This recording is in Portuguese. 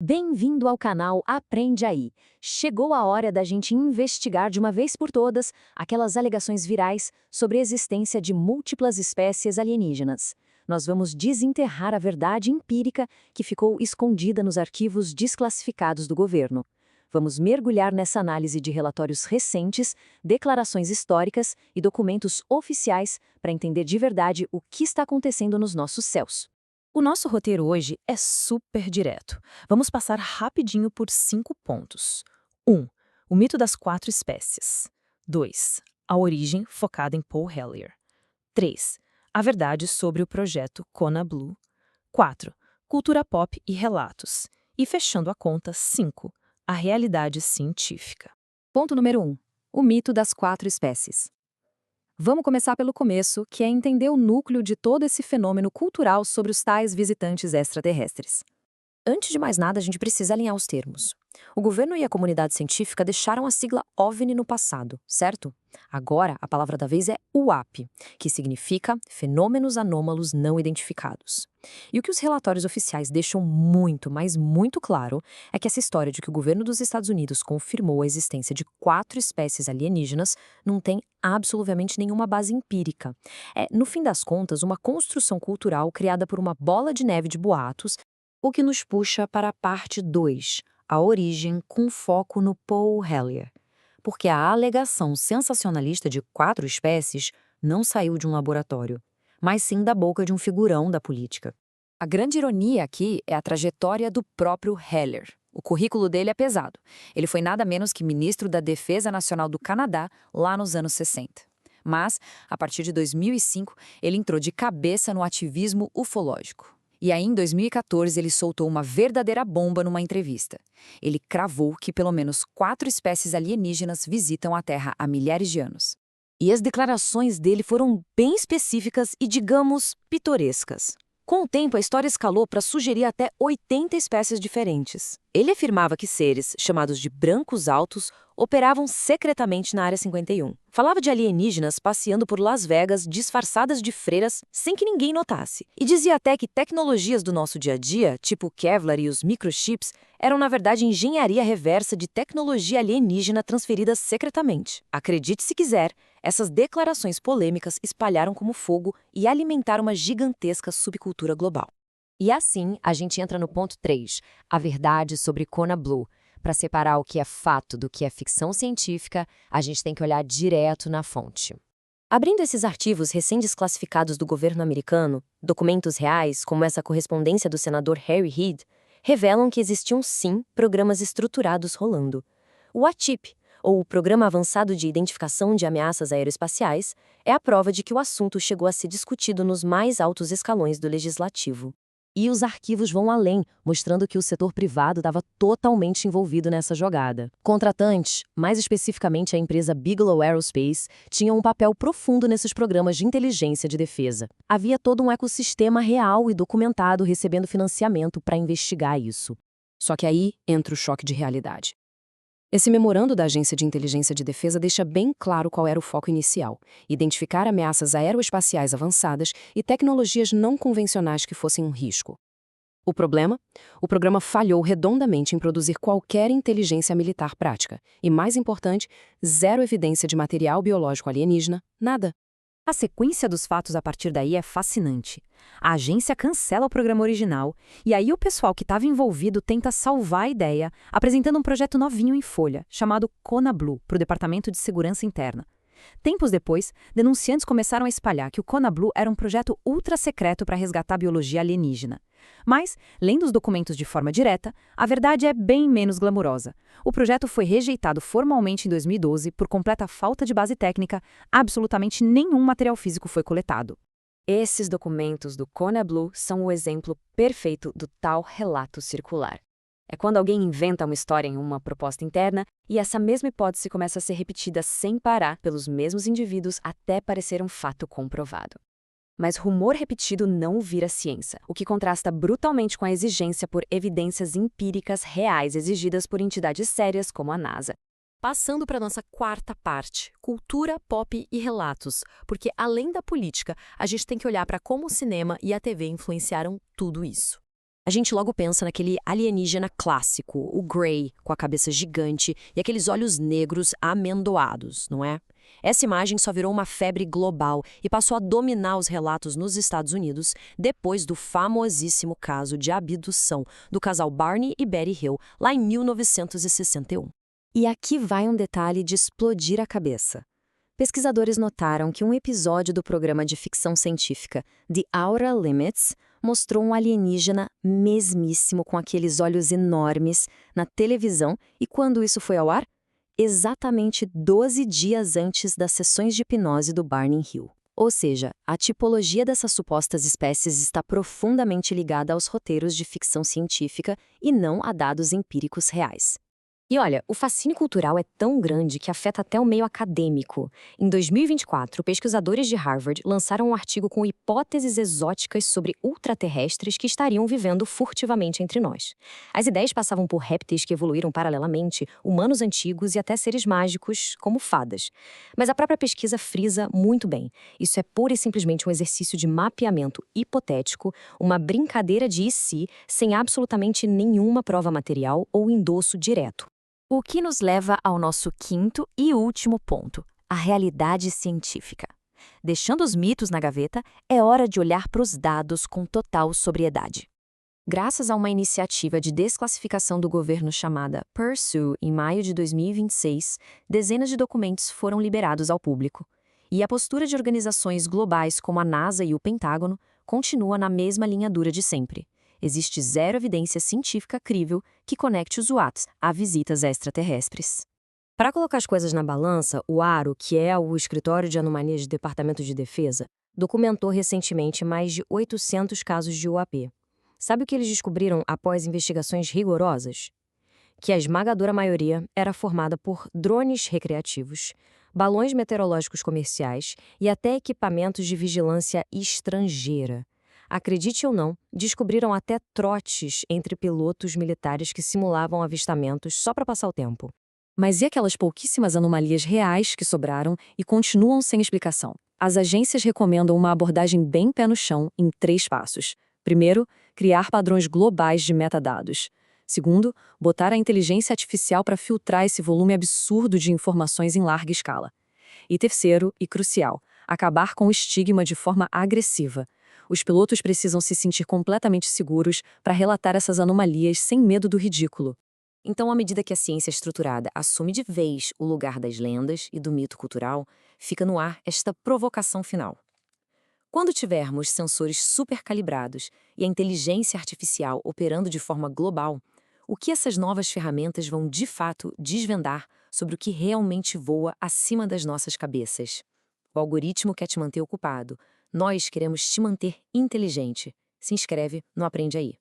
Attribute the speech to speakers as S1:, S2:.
S1: Bem-vindo ao canal Aprende Aí. Chegou a hora da gente investigar de uma vez por todas aquelas alegações virais sobre a existência de múltiplas espécies alienígenas. Nós vamos desenterrar a verdade empírica que ficou escondida nos arquivos desclassificados do governo. Vamos mergulhar nessa análise de relatórios recentes, declarações históricas e documentos oficiais para entender de verdade o que está acontecendo nos nossos céus.
S2: O nosso roteiro hoje é super direto. Vamos passar rapidinho por 5 pontos. 1. O mito das 4 espécies. 2. A origem focada em Paul Hellyer. 3. A verdade sobre o projeto Kona Blue. 4. Cultura pop e relatos. E fechando a conta, 5. A realidade científica.
S1: Ponto número 1. O mito das 4 espécies. Vamos começar pelo começo, que é entender o núcleo de todo esse fenômeno cultural sobre os tais visitantes extraterrestres. Antes de mais nada, a gente precisa alinhar os termos. O governo e a comunidade científica deixaram a sigla OVNI no passado, certo? Agora, a palavra da vez é UAP, que significa Fenômenos Anômalos Não Identificados. E o que os relatórios oficiais deixam muito, mas muito claro, é que essa história de que o governo dos Estados Unidos confirmou a existência de 4 espécies alienígenas não tem absolutamente nenhuma base empírica. É, no fim das contas, uma construção cultural criada por uma bola de neve de boatos, o que nos puxa para a parte 2, a origem com foco no Paul Hellyer. Porque a alegação sensacionalista de 4 espécies não saiu de um laboratório, mas sim da boca de um figurão da política. A grande ironia aqui é a trajetória do próprio Hellyer. O currículo dele é pesado. Ele foi nada menos que ministro da Defesa Nacional do Canadá lá nos anos 60. Mas, a partir de 2005, ele entrou de cabeça no ativismo ufológico. E aí, em 2014, ele soltou uma verdadeira bomba numa entrevista. Ele cravou que pelo menos 4 espécies alienígenas visitam a Terra há milhares de anos. E as declarações dele foram bem específicas e, digamos, pitorescas. Com o tempo, a história escalou para sugerir até 80 espécies diferentes. Ele afirmava que seres, chamados de brancos altos, operavam secretamente na Área 51. Falava de alienígenas passeando por Las Vegas disfarçadas de freiras sem que ninguém notasse. E dizia até que tecnologias do nosso dia a dia, tipo o Kevlar e os microchips, eram na verdade engenharia reversa de tecnologia alienígena transferida secretamente. Acredite se quiser, essas declarações polêmicas espalharam como fogo e alimentaram uma gigantesca subcultura global. E assim, a gente entra no ponto 3, a verdade sobre Kona Blue. Para separar o que é fato do que é ficção científica, a gente tem que olhar direto na fonte. Abrindo esses arquivos recém-desclassificados do governo americano, documentos reais, como essa correspondência do senador Harry Reid, revelam que existiam sim programas estruturados rolando. O ATIP, ou o Programa Avançado de Identificação de Ameaças Aeroespaciais, é a prova de que o assunto chegou a ser discutido nos mais altos escalões do legislativo. E os arquivos vão além, mostrando que o setor privado estava totalmente envolvido nessa jogada. Contratantes, mais especificamente a empresa Bigelow Aerospace, tinham um papel profundo nesses programas de inteligência de defesa. Havia todo um ecossistema real e documentado recebendo financiamento para investigar isso. Só que aí entra o choque de realidade. Esse memorando da Agência de Inteligência de Defesa deixa bem claro qual era o foco inicial: identificar ameaças aeroespaciais avançadas e tecnologias não convencionais que fossem um risco. O problema? O programa falhou redondamente em produzir qualquer inteligência militar prática. E, mais importante, zero evidência de material biológico alienígena, nada. A sequência dos fatos a partir daí é fascinante. A agência cancela o programa original e aí o pessoal que estava envolvido tenta salvar a ideia, apresentando um projeto novinho em folha, chamado Kona Blue, para o Departamento de Segurança Interna. Tempos depois, denunciantes começaram a espalhar que o Kona Blue era um projeto ultra-secreto para resgatar biologia alienígena. Mas, lendo os documentos de forma direta, a verdade é bem menos glamurosa. O projeto foi rejeitado formalmente em 2012 por completa falta de base técnica, absolutamente nenhum material físico foi coletado. Esses documentos do Kona Blue são o exemplo perfeito do tal relato circular. É quando alguém inventa uma história em uma proposta interna e essa mesma hipótese começa a ser repetida sem parar pelos mesmos indivíduos até parecer um fato comprovado. Mas rumor repetido não vira ciência, o que contrasta brutalmente com a exigência por evidências empíricas reais exigidas por entidades sérias como a NASA. Passando para nossa quarta parte, cultura, pop e relatos, porque além da política, a gente tem que olhar para como o cinema e a TV influenciaram tudo isso.
S3: A gente logo pensa naquele alienígena clássico, o Grey, com a cabeça gigante e aqueles olhos negros amendoados, não é? Essa imagem só virou uma febre global e passou a dominar os relatos nos Estados Unidos depois do famosíssimo caso de abdução do casal Barney e Betty Hill, lá em 1961.
S1: E aqui vai um detalhe de explodir a cabeça. Pesquisadores notaram que um episódio do programa de ficção científica The Outer Limits mostrou um alienígena mesmíssimo com aqueles olhos enormes na televisão e quando isso foi ao ar? Exatamente 12 dias antes das sessões de hipnose do Barney Hill. Ou seja, a tipologia dessas supostas espécies está profundamente ligada aos roteiros de ficção científica e não a dados empíricos reais. E olha, o fascínio cultural é tão grande que afeta até o meio acadêmico. Em 2024, pesquisadores de Harvard lançaram um artigo com hipóteses exóticas sobre ultraterrestres que estariam vivendo furtivamente entre nós. As ideias passavam por répteis que evoluíram paralelamente, humanos antigos e até seres mágicos, como fadas. Mas a própria pesquisa frisa muito bem. Isso é pura e simplesmente um exercício de mapeamento hipotético, uma brincadeira de e se, sem absolutamente nenhuma prova material ou endosso direto.
S2: O que nos leva ao nosso quinto e último ponto, a realidade científica. Deixando os mitos na gaveta, é hora de olhar para os dados com total sobriedade.
S1: Graças a uma iniciativa de desclassificação do governo chamada Pursue, em maio de 2026, dezenas de documentos foram liberados ao público. E a postura de organizações globais como a NASA e o Pentágono continua na mesma linha dura de sempre. Existe zero evidência científica crível que conecte os UAPs a visitas extraterrestres. Para colocar as coisas na balança, o ARO, que é o Escritório de Anomalias do Departamento de Defesa, documentou recentemente mais de 800 casos de UAP. Sabe o que eles descobriram após investigações rigorosas? Que a esmagadora maioria era formada por drones recreativos, balões meteorológicos comerciais e até equipamentos de vigilância estrangeira. Acredite ou não, descobriram até trotes entre pilotos militares que simulavam avistamentos só para passar o tempo. Mas e aquelas pouquíssimas anomalias reais que sobraram e continuam sem explicação? As agências recomendam uma abordagem bem pé no chão em 3 passos. Primeiro, criar padrões globais de metadados. Segundo, botar a inteligência artificial para filtrar esse volume absurdo de informações em larga escala. E terceiro, e crucial, acabar com o estigma de forma agressiva. Os pilotos precisam se sentir completamente seguros para relatar essas anomalias sem medo do ridículo. Então, à medida que a ciência estruturada assume de vez o lugar das lendas e do mito cultural, fica no ar esta provocação final. Quando tivermos sensores supercalibrados e a inteligência artificial operando de forma global, o que essas novas ferramentas vão de fato desvendar sobre o que realmente voa acima das nossas cabeças? O algoritmo quer te manter ocupado. Nós queremos te manter inteligente. Se inscreve no Aprende Aí.